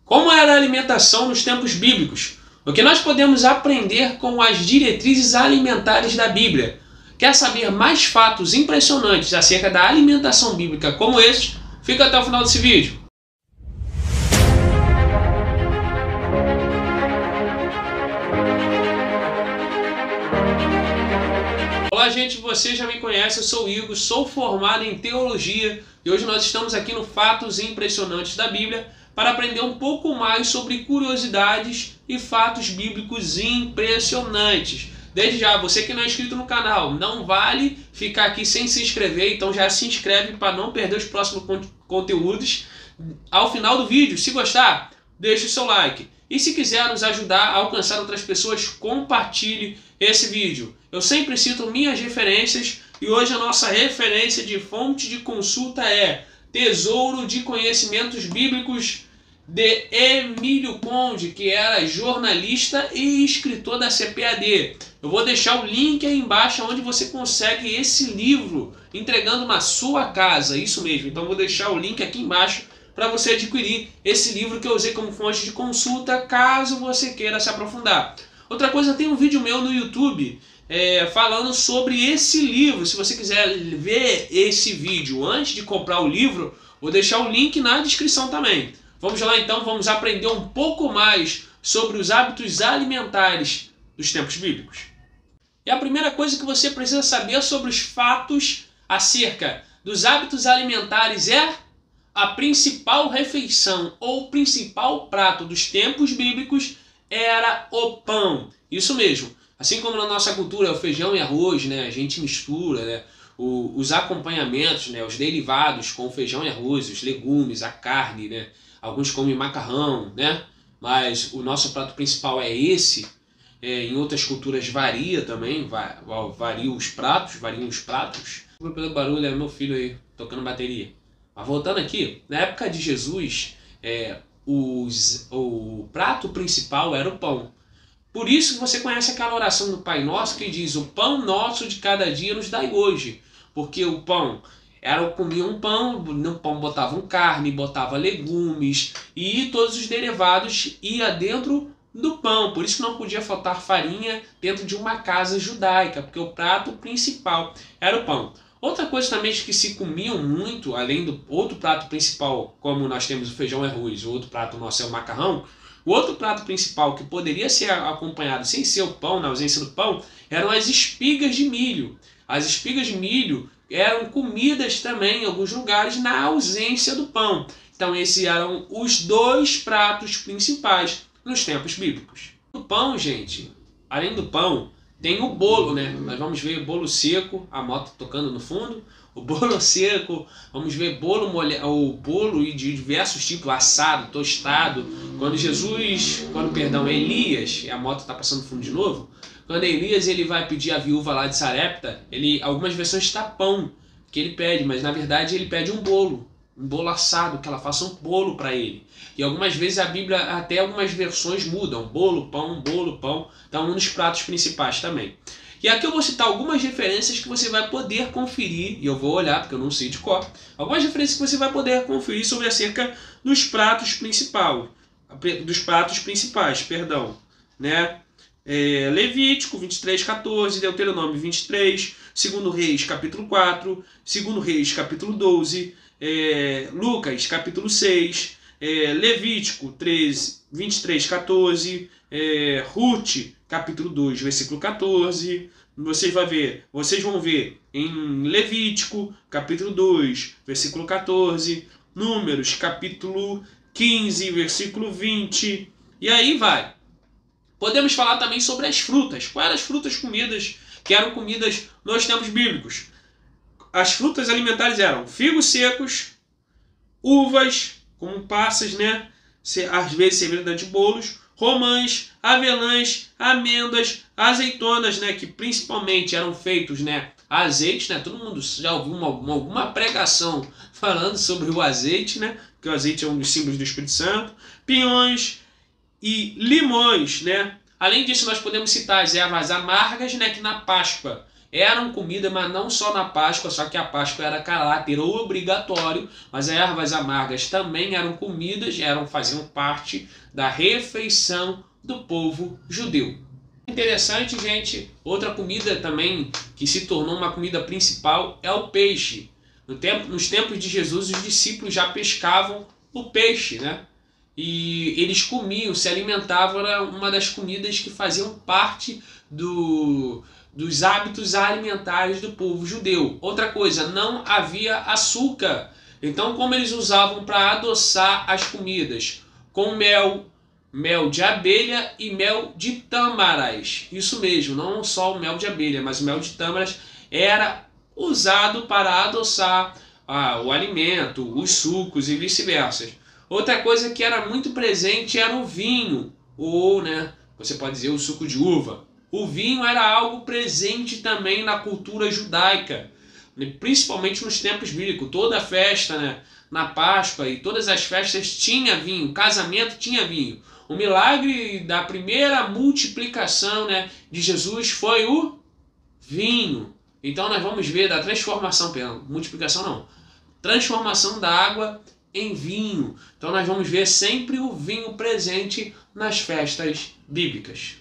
Como era a alimentação nos tempos bíblicos? O que nós podemos aprender com as diretrizes alimentares da Bíblia? Quer saber mais fatos impressionantes acerca da alimentação bíblica como esses? Fica até o final desse vídeo. Olá gente, você já me conhece, eu sou o Igor, sou formado em Teologia e hoje nós estamos aqui no Fatos Impressionantes da Bíblia para aprender um pouco mais sobre curiosidades e fatos bíblicos impressionantes. Desde já, você que não é inscrito no canal, não vale ficar aqui sem se inscrever, então já se inscreve para não perder os próximos conteúdos. Ao final do vídeo, se gostar, deixe o seu like. E se quiser nos ajudar a alcançar outras pessoas, compartilhe esse vídeo. Eu sempre cito minhas referências e hoje a nossa referência de fonte de consulta é Tesouro de Conhecimentos Bíblicos de Emílio Conde, que era jornalista e escritor da CPAD. Eu vou deixar o link aí embaixo onde você consegue esse livro entregando na sua casa, isso mesmo. Então eu vou deixar o link aqui embaixo para você adquirir esse livro que eu usei como fonte de consulta, caso você queira se aprofundar. Outra coisa, tem um vídeo meu no YouTube falando sobre esse livro. Se você quiser ver esse vídeo antes de comprar o livro, vou deixar o link na descrição também. Vamos lá então, vamos aprender um pouco mais sobre os hábitos alimentares dos tempos bíblicos. E a primeira coisa que você precisa saber sobre os fatos acerca dos hábitos alimentares é a principal refeição ou principal prato dos tempos bíblicos era o pão. Isso mesmo. Assim como na nossa cultura é o feijão e arroz, né? A gente mistura, né? Os acompanhamentos, né? Os derivados com o feijão e arroz, os legumes, a carne, né? Alguns comem macarrão, né? Mas o nosso prato principal é esse. Em outras culturas varia também, variam os pratos. Desculpa pelo barulho, é meu filho aí tocando bateria. Mas voltando aqui, na época de Jesus, o prato principal era o pão. Por isso que você conhece aquela oração do Pai Nosso que diz: o pão nosso de cada dia nos dai hoje. Porque o pão, comiam um pão, no pão botavam carne, botava legumes e todos os derivados ia dentro do pão. Por isso que não podia faltar farinha dentro de uma casa judaica, porque o prato principal era o pão. Outra coisa também que se comiam muito, além do outro prato principal, como nós temos o feijão e arroz, o outro prato nosso é o macarrão, o outro prato principal que poderia ser acompanhado sem ser o pão, na ausência do pão, eram as espigas de milho. As espigas de milho eram comidas também em alguns lugares na ausência do pão. Então esses eram os dois pratos principais nos tempos bíblicos. O pão, gente, além do pão, tem o bolo, né? Nós vamos ver bolo seco, a moto tocando no fundo. O bolo seco, vamos ver o bolo de diversos tipos, assado, tostado. Quando Elias, a moto está passando no fundo de novo. Quando Elias ele vai pedir a viúva lá de Sarepta, algumas versões está pão que ele pede, mas na verdade ele pede um bolo assado, que ela faça um bolo para ele. E algumas vezes a Bíblia, até algumas versões mudam, bolo, pão, tá um dos pratos principais também. E aqui eu vou citar algumas referências que você vai poder conferir, e eu vou olhar porque eu não sei de cor, algumas referências que você vai poder conferir sobre acerca dos pratos principais, né? Levítico 23:14, Deuteronômio 23, 2 Reis capítulo 4, 2 Reis capítulo 12, Lucas capítulo 6, Levítico 23:14, Ruth capítulo 2, versículo 14. Vocês vão ver em Levítico capítulo 2, versículo 14, Números capítulo 15, versículo 20, e aí vai. Podemos falar também sobre as frutas. Quais eram as frutas que eram comidas nos tempos bíblicos? As frutas alimentares eram figos secos, uvas, como passas, né? Às vezes servidas dentro de bolos, romãs, avelãs, amêndoas, azeitonas, né? Que principalmente eram feitos, né? Azeite, né? Todo mundo já ouviu alguma pregação falando sobre o azeite, né? Porque o azeite é um dos símbolos do Espírito Santo. Pinhões e limões, né? Além disso, nós podemos citar as ervas amargas, né? Que na Páscoa eram comida, mas não só na Páscoa, só que a Páscoa era caráter obrigatório, mas as ervas amargas também eram comidas, faziam parte da refeição do povo judeu. Interessante, gente, outra comida também que se tornou uma comida principal é o peixe. Nos tempos de Jesus, os discípulos já pescavam o peixe, né? E eles comiam, se alimentavam, era uma das comidas que faziam parte dos hábitos alimentares do povo judeu. Outra coisa, não havia açúcar. Então, como eles usavam para adoçar as comidas? Com mel de abelha e mel de tâmaras. Isso mesmo, não só o mel de abelha, mas o mel de tâmaras era usado para adoçar o alimento, os sucos e vice-versa. Outra coisa que era muito presente era o vinho, ou, né, você pode dizer, o suco de uva. O vinho era algo presente também na cultura judaica, principalmente nos tempos bíblicos. Toda festa, né, na Páscoa e todas as festas tinha vinho, casamento tinha vinho. O milagre da primeira multiplicação, né, de Jesus foi o vinho. Então nós vamos ver da transformação, multiplicação não, transformação da água em vinho. Então nós vamos ver sempre o vinho presente nas festas bíblicas.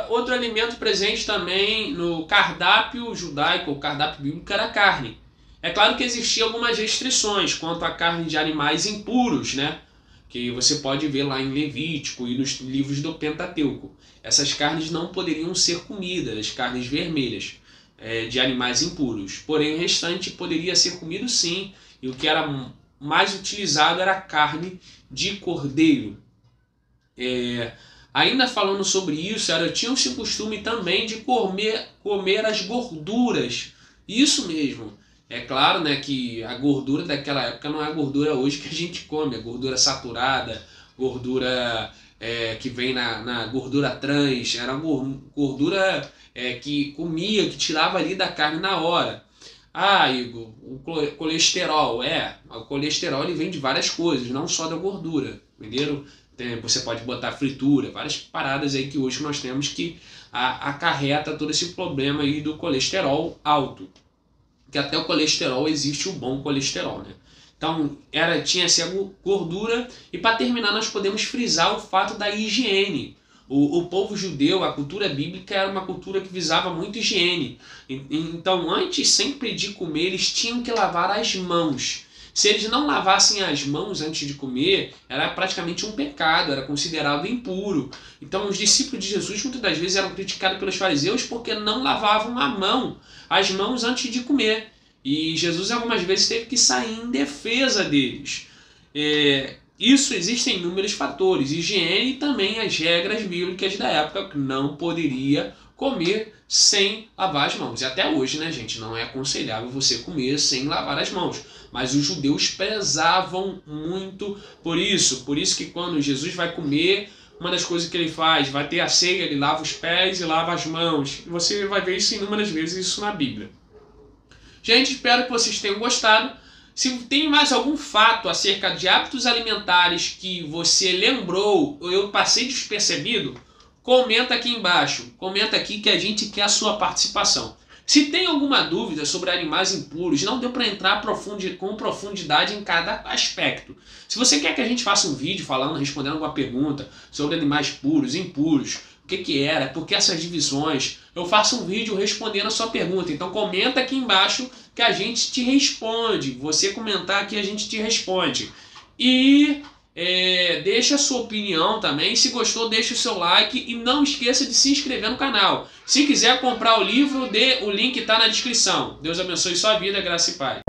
Outro alimento presente também no cardápio judaico, o cardápio bíblico, era a carne. É claro que existiam algumas restrições quanto à carne de animais impuros, né? Que você pode ver lá em Levítico e nos livros do Pentateuco. Essas carnes não poderiam ser comidas, as carnes vermelhas de animais impuros. Porém, o restante poderia ser comido sim, e o que era mais utilizado era a carne de cordeiro. Ainda falando sobre isso, tinha-se o costume também de comer as gorduras. Isso mesmo. É claro, né, que a gordura daquela época não é a gordura hoje que a gente come, a gordura saturada, gordura que vem na gordura trans, era gordura que comia, que tirava ali da carne na hora. Ah, Igor, o colesterol, o colesterol ele vem de várias coisas, não só da gordura, entenderam? Você pode botar fritura, várias paradas aí que hoje nós temos que acarreta todo esse problema aí do colesterol alto. Que até o colesterol existe o bom colesterol, né? Então, tinha-se a gordura, e para terminar nós podemos frisar o fato da higiene. O povo judeu, a cultura bíblica era uma cultura que visava muito higiene. Então, antes sempre de comer, eles tinham que lavar as mãos. Se eles não lavassem as mãos antes de comer, era praticamente um pecado, era considerado impuro. Então, os discípulos de Jesus muitas das vezes eram criticados pelos fariseus porque não lavavam as mãos antes de comer. E Jesus algumas vezes teve que sair em defesa deles. Isso existem inúmeros fatores, higiene e também as regras bíblicas da época, que não poderia comer sem lavar as mãos. E até hoje, né, gente, não é aconselhável você comer sem lavar as mãos. Mas os judeus prezavam muito por isso. Por isso que quando Jesus vai comer, uma das coisas que ele faz, vai ter a ceia, ele lava os pés e lava as mãos. Você vai ver isso inúmeras vezes, isso na Bíblia. Gente, espero que vocês tenham gostado. Se tem mais algum fato acerca de hábitos alimentares que você lembrou ou eu passei despercebido, comenta aqui embaixo. Comenta aqui que a gente quer a sua participação. Se tem alguma dúvida sobre animais impuros, não deu para entrar com profundidade em cada aspecto. Se você quer que a gente faça um vídeo respondendo alguma pergunta sobre animais puros, impuros, o que era, por que essas divisões, eu faço um vídeo respondendo a sua pergunta. Então comenta aqui embaixo que a gente te responde. Você comentar aqui, a gente te responde. E deixa a sua opinião também. Se gostou, deixa o seu like e não esqueça de se inscrever no canal. Se quiser comprar o livro, o link está na descrição. Deus abençoe sua vida, graça e paz.